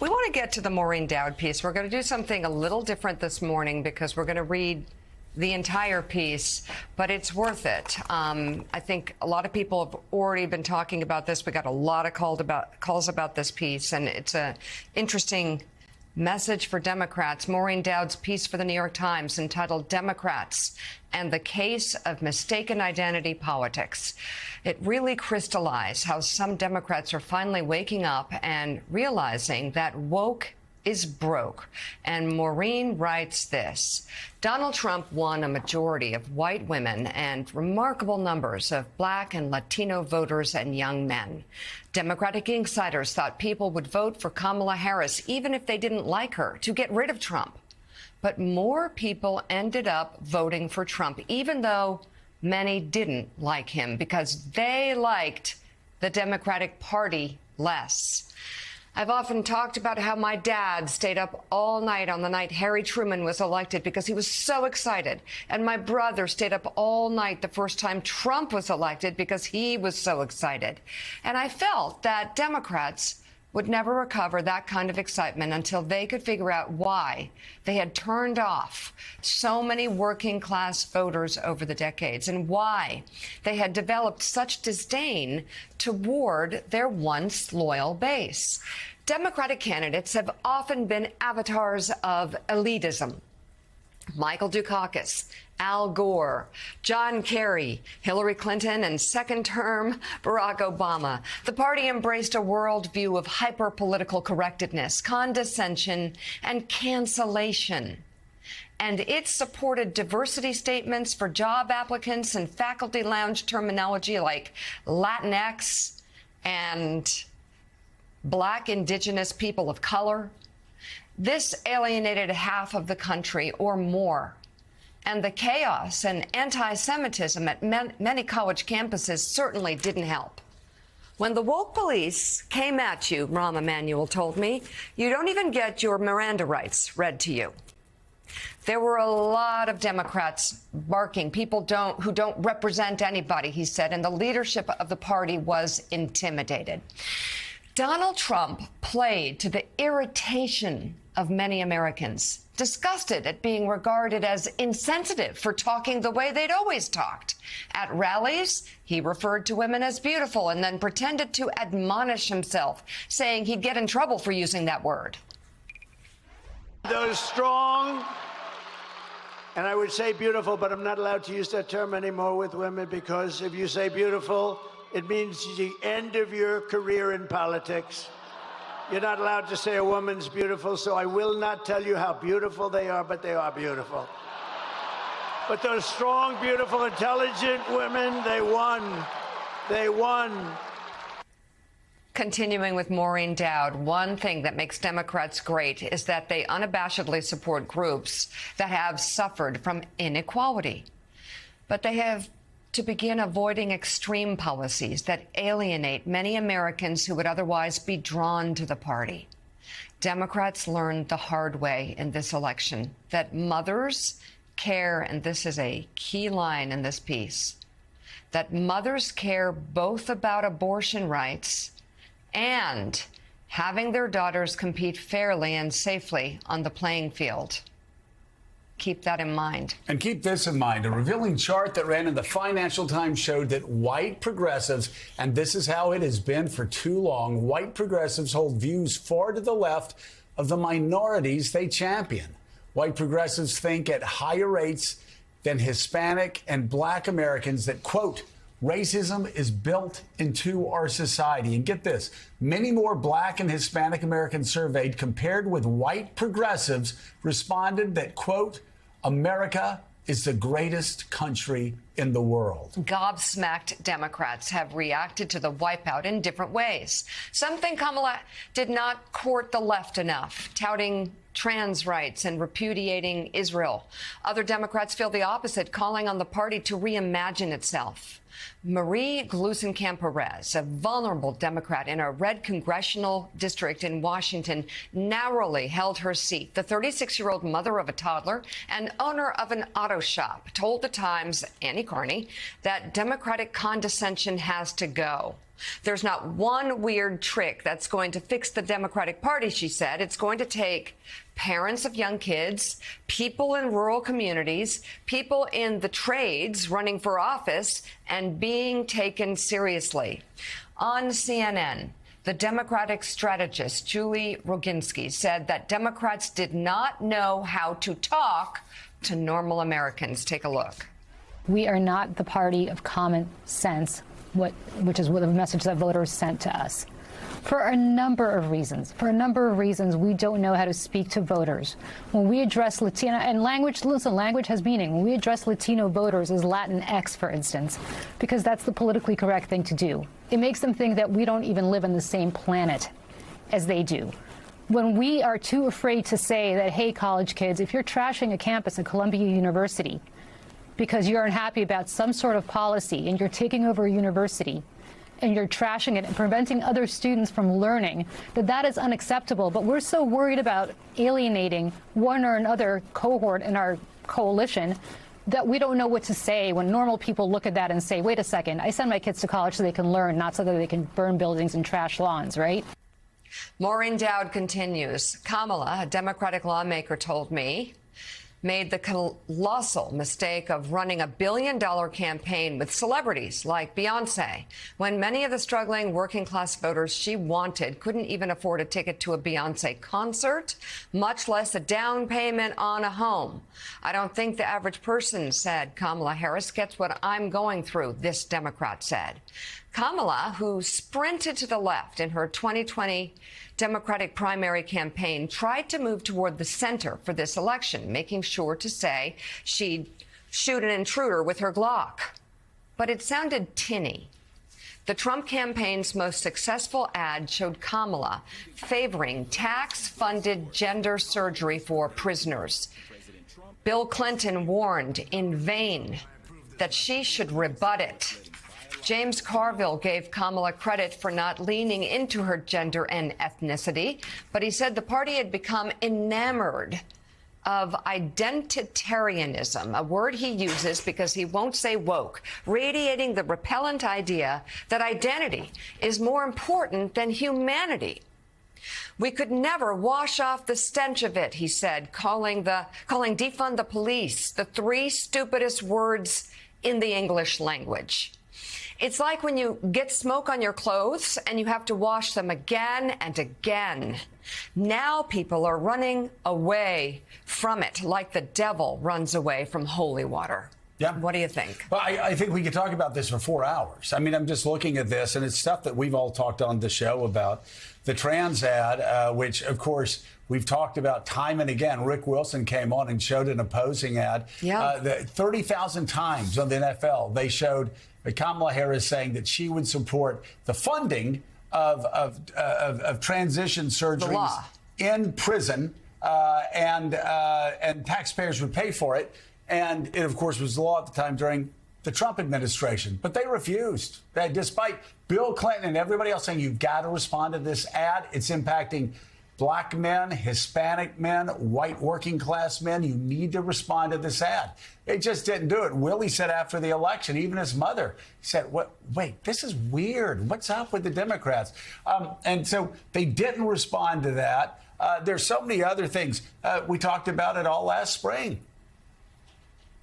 We want to get to the Maureen Dowd piece. We're going to do something a little different this morning because we're going to read the entire piece, but it's worth it. I think a lot of people have already been talking about this. We got a lot of calls about this piece, and it's an interesting message for Democrats. Maureen Dowd's piece for the New York Times entitled "Democrats and the Case of Mistaken Identity Politics." It really crystallized how some Democrats are finally waking up and realizing that woke is broke. And Maureen writes this: Donald Trump won a majority of white women and remarkable numbers of black and Latino voters and young men. Democratic insiders thought people would vote for Kamala Harris even if they didn't like her, to get rid of Trump. But more people ended up voting for Trump, even though many didn't like him, because they liked the Democratic Party less. I've often talked about how my dad stayed up all night on the night Harry Truman was elected because he was so excited. And my brother stayed up all night the first time Trump was elected because he was so excited. And I felt that Democrats would never recover that kind of excitement until they could figure out why they had turned off so many working class voters over the decades and why they had developed such disdain toward their once loyal base. Democratic candidates have often been avatars of elitism. Michael Dukakis, Al Gore, John Kerry, Hillary Clinton, and second-term Barack Obama. The party embraced a worldview of hyper-political correctness, condescension, and cancellation. And it supported diversity statements for job applicants and faculty lounge terminology like Latinx and Black, Indigenous people of color. This alienated half of the country or more. And the chaos and anti-Semitism at many college campuses certainly didn't help. When the woke police came at you, Rahm Emanuel told me, you don't even get your Miranda rights read to you. There were a lot of Democrats barking, people who don't represent anybody, he said, and the leadership of the party was intimidated. Donald Trump played to the irritation of many Americans, disgusted at being regarded as insensitive for talking the way they'd always talked. At rallies, he referred to women as beautiful and then pretended to admonish himself, saying he'd get in trouble for using that word. Those strong, and I would say beautiful, but I'm not allowed to use that term anymore with women, because if you say beautiful, it means the end of your career in politics. You're not allowed to say a woman's beautiful, so I will not tell you how beautiful they are, but they are beautiful. But those strong, beautiful, intelligent women, they won. They won. Continuing with Maureen Dowd, one thing that makes Democrats great is that they unabashedly support groups that have suffered from inequality. But they have to begin avoiding extreme policies that alienate many Americans who would otherwise be drawn to the party. Democrats learned the hard way in this election that mothers care, and this is a key line in this piece, that mothers care both about abortion rights and having their daughters compete fairly and safely on the playing field. Keep that in mind. And keep this in mind. A revealing chart that ran in the Financial Times showed that white progressives, and this is how it has been for too long, white progressives hold views far to the left of the minorities they champion. White progressives think at higher rates than Hispanic and black Americans that, quote, racism is built into our society. And get this, many more black and Hispanic Americans surveyed compared with white progressives responded that, quote, America is the greatest country in the world. Gobsmacked Democrats have reacted to the wipeout in different ways. Some think Kamala did not court the left enough, touting trans rights and repudiating Israel. Other Democrats feel the opposite, calling on the party to reimagine itself. Marie Gluesenkamp-Perez, a vulnerable Democrat in a red congressional district in Washington, narrowly held her seat. The 36-year-old mother of a toddler and owner of an auto shop told the Times, Annie Carney, that Democratic condescension has to go. There's not one weird trick that's going to fix the Democratic Party, she said. It's going to take parents of young kids, people in rural communities, people in the trades running for office, and being taken seriously. On CNN, the Democratic strategist Julie Roginski said that Democrats did not know how to talk to normal Americans. Take a look. We are not the party of common sense, which is what the message that voters sent to us. For a number of reasons. We don't know how to speak to voters. When we address Latino, and language has meaning. When we address Latino voters as Latinx, for instance, because that's the politically correct thing to do. It makes them think that we don't even live on the same planet as they do. When we are too afraid to say that, hey, college kids, if you're trashing a campus at Columbia University because you're unhappy about some sort of policy and you're taking over a university, and you're trashing it and preventing other students from learning, that is unacceptable. But we're so worried about alienating one or another cohort in our coalition that we don't know what to say when normal people look at that and say, wait a second, I send my kids to college so they can learn, not so that they can burn buildings and trash lawns, right? Maureen Dowd continues. Kamala, a Democratic lawmaker, told me, made the colossal mistake of running $1 billion campaign with celebrities like Beyonce, when many of the struggling working-class voters she wanted couldn't even afford a ticket to a Beyonce concert, much less a down payment on a home. I don't think the average person, said Kamala Harris, gets what I'm going through, this Democrat said. Kamala, who sprinted to the left in her 2020 Democratic primary campaign, tried to move toward the center for this election, making sure to say she'd shoot an intruder with her Glock. But it sounded tinny. The Trump campaign's most successful ad showed Kamala favoring tax-funded gender surgery for prisoners. Bill Clinton warned in vain that she should rebut it. James Carville gave Kamala credit for not leaning into her gender and ethnicity, but he said the party had become enamored of identitarianism, a word he uses because he won't say woke, radiating the repellent idea that identity is more important than humanity. We could never wash off the stench of it, he said, calling defund the police the three stupidest words in the English language. It's like when you get smoke on your clothes and you have to wash them again and again. Now people are running away from it like the devil runs away from holy water. Yeah. What do you think? Well, I think we could talk about this for 4 hours. I mean, I'm just looking at this, and it's stuff that we've all talked on the show about. The trans ad, which, of course, we've talked about time and again. Rick Wilson came on and showed an opposing ad. Yeah. 30,000 times on the NFL, they showed Kamala Harris saying that she would support the funding of transition surgeries in prison, and taxpayers would pay for it. And it, of course, was the law at the time during the Trump administration. But they refused. Despite Bill Clinton and everybody else saying, you've got to respond to this ad. It's impacting black men, Hispanic men, white working class men. You need to respond to this ad. They just didn't do it. Willie said after the election, even his mother said, wait, this is weird. What's up with the Democrats? And so they didn't respond to that. There's so many other things. We talked about it all last spring.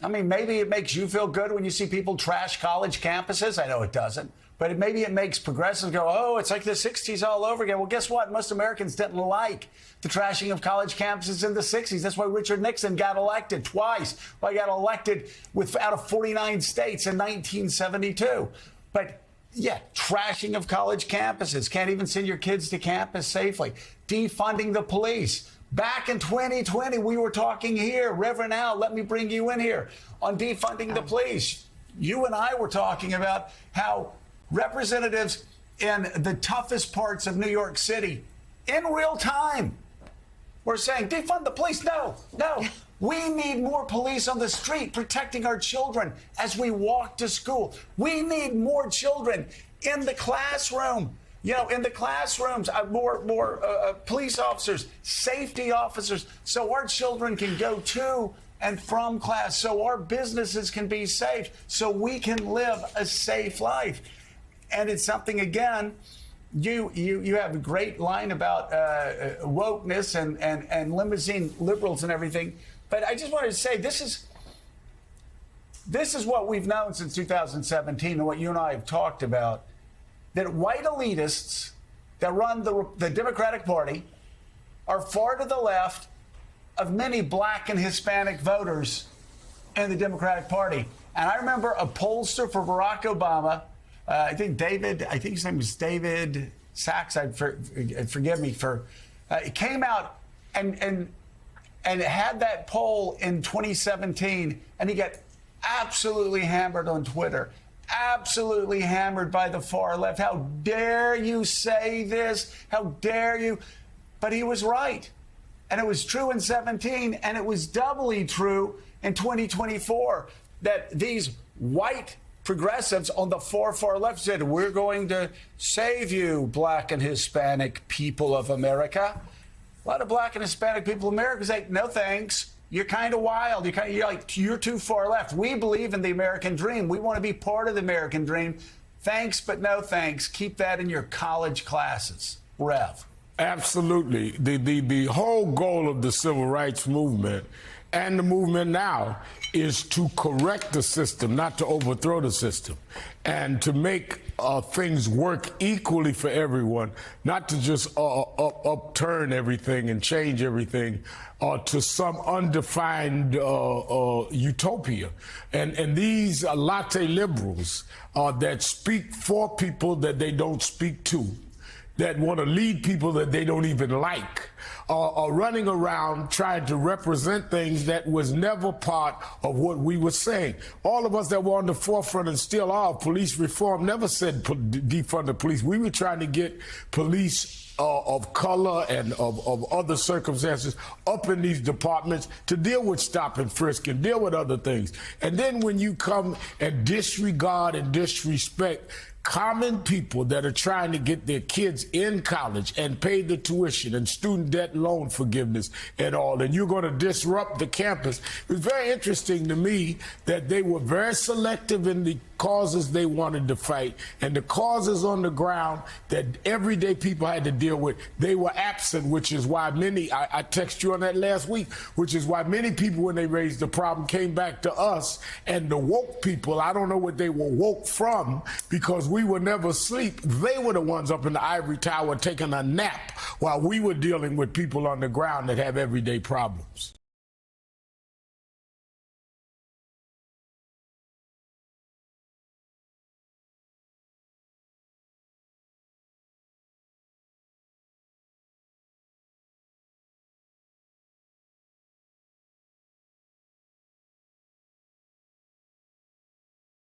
I mean, maybe it makes you feel good when you see people trash college campuses. I know it doesn't. But maybe it makes progressives go, oh, it's like the 60s all over again. Well, guess what? Most Americans didn't like the trashing of college campuses in the 60s. That's why Richard Nixon got elected twice. Why he got elected out of 49 states in 1972. But, yeah, trashing of college campuses. Can't even send your kids to campus safely. Defunding the police. Back in 2020, we were talking here. Reverend Al, let me bring you in here on defunding the police. You and I were talking about how representatives in the toughest parts of New York City in real time were saying, defund the police. No. We need more police on the street protecting our children as we walk to school. We need more children in the classroom. You know, in the classrooms, more police officers, safety officers, so our children can go to and from class, so our businesses can be safe, so we can live a safe life. And it's something, again, you have a great line about wokeness and limousine liberals and everything. But I just wanted to say this is what we've known since 2017 and what you and I have talked about, that white elitists that run the Democratic Party are far to the left of many black and Hispanic voters in the Democratic Party. And I remember a pollster for Barack Obama, I think his name was David Sachs, forgive me for, came out and had that poll in 2017, and he got absolutely hammered on Twitter. Absolutely hammered by the far left. How dare you say this? How dare you? But he was right. And it was true in 17, and it was doubly true in 2024, that these white progressives on the far left said, we're going to save you, black and Hispanic people of America. A lot of black and Hispanic people of America say, no thanks. You're kind of wild. You're too far left. We believe in the American dream. We want to be part of the American dream. Thanks, but no thanks. Keep that in your college classes. Rev. Absolutely. The whole goal of the civil rights movement and the movement now is to correct the system, not to overthrow the system, and to make things work equally for everyone, not to just upturn everything and change everything to some undefined utopia. And these latte liberals that speak for people that they don't speak to, that want to lead people that they don't even like, are running around trying to represent things that was never part of what we were saying. All of us that were on the forefront and still are of police reform never said defund the police. We were trying to get police of color and of other circumstances up in these departments to deal with stop and frisk and deal with other things. And then when you come and disregard and disrespect common people that are trying to get their kids in college and pay the tuition and student debt loan forgiveness and all, and you're going to disrupt the campus. It was very interesting to me that they were very selective in the causes they wanted to fight, and the causes on the ground that everyday people had to deal with, they were absent, which is why many, I texted you on that last week, which is why many people, when they raised the problem, came back to us. And the woke people, I don't know what they were woke from, because we were never asleep. They were the ones up in the ivory tower taking a nap while we were dealing with people on the ground that have everyday problems.